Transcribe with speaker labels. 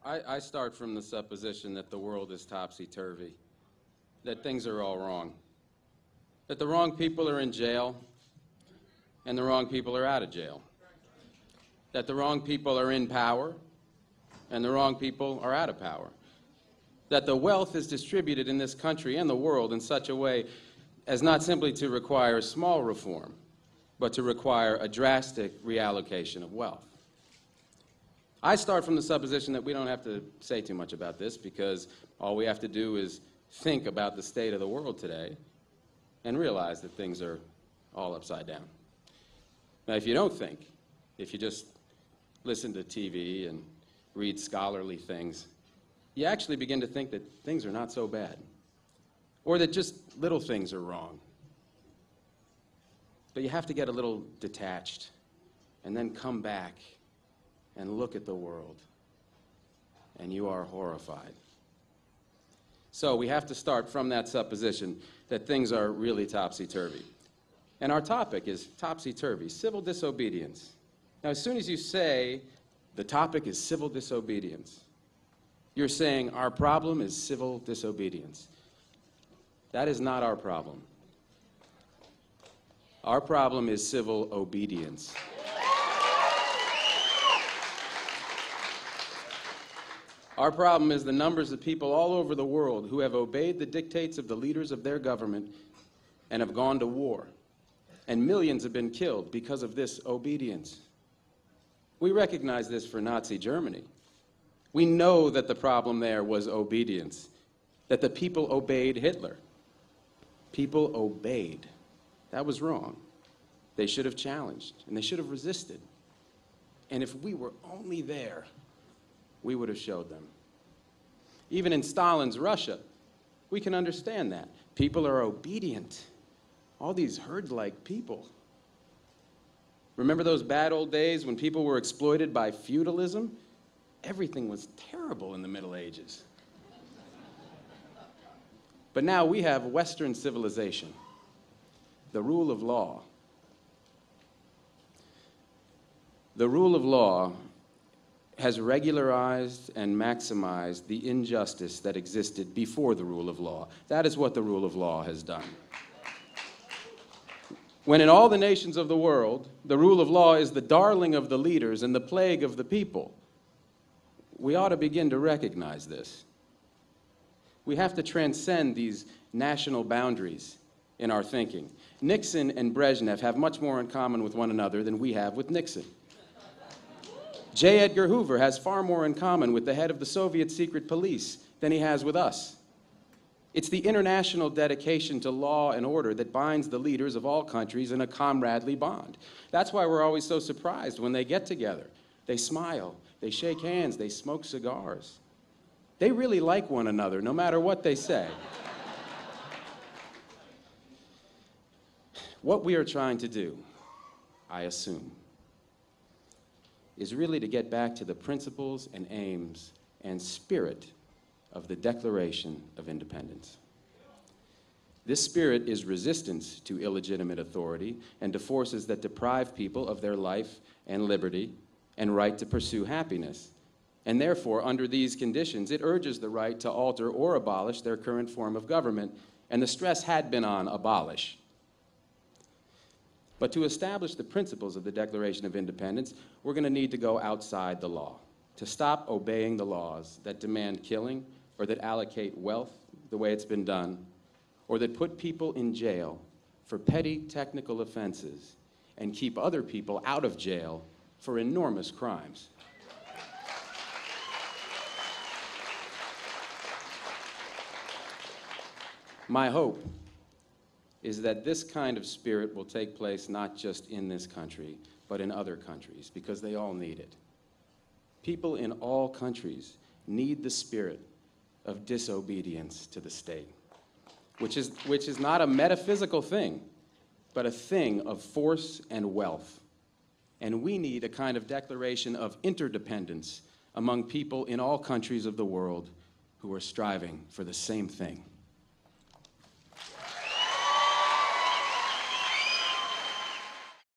Speaker 1: I start from the supposition that the world is topsy-turvy, that things are all wrong, that the wrong people are in jail and the wrong people are out of jail, that the wrong people are in power and the wrong people are out of power, that the wealth is distributed in this country and the world in such a way as not simply to require small reform, but to require a drastic reallocation of wealth. I start from the supposition that we don't have to say too much about this because all we have to do is think about the state of the world today and realize that things are all upside down. Now, if you don't think, if you just listen to TV and read scholarly things, you actually begin to think that things are not so bad, or that just little things are wrong. But you have to get a little detached and then come back and look at the world, and you are horrified. So we have to start from that supposition that things are really topsy-turvy. And our topic is topsy-turvy, civil disobedience. Now, as soon as you say the topic is civil disobedience, you're saying our problem is civil disobedience. That is not our problem. Our problem is civil obedience. Our problem is the numbers of people all over the world who have obeyed the dictates of the leaders of their government and have gone to war. And millions have been killed because of this obedience. We recognize this for Nazi Germany. We know that the problem there was obedience, that the people obeyed Hitler. People obeyed. That was wrong. They should have challenged, and they should have resisted. And if we were only there, we would have showed them. Even in Stalin's Russia, we can understand that. People are obedient. All these herd-like people. Remember those bad old days when people were exploited by feudalism? Everything was terrible in the Middle Ages. But now we have Western civilization, the rule of law. The rule of law has regularized and maximized the injustice that existed before the rule of law. That is what the rule of law has done. When in all the nations of the world, the rule of law is the darling of the leaders and the plague of the people, we ought to begin to recognize this. We have to transcend these national boundaries in our thinking. Nixon and Brezhnev have much more in common with one another than we have with Nixon. J. Edgar Hoover has far more in common with the head of the Soviet secret police than he has with us. It's the international dedication to law and order that binds the leaders of all countries in a comradely bond. That's why we're always so surprised when they get together. They smile, they shake hands, they smoke cigars. They really like one another, no matter what they say. What we are trying to do, I assume, is really to get back to the principles and aims and spirit of the Declaration of Independence. This spirit is resistance to illegitimate authority and to forces that deprive people of their life and liberty and right to pursue happiness. And therefore, under these conditions, it urges the right to alter or abolish their current form of government, and the stress had been on abolish. But to establish the principles of the Declaration of Independence, we're going to need to go outside the law, to stop obeying the laws that demand killing or that allocate wealth the way it's been done, or that put people in jail for petty technical offenses and keep other people out of jail for enormous crimes. My hope is that this kind of spirit will take place not just in this country, but in other countries, because they all need it. People in all countries need the spirit of disobedience to the state, which is not a metaphysical thing, but a thing of force and wealth. And we need a kind of declaration of interdependence among people in all countries of the world who are striving for the same thing.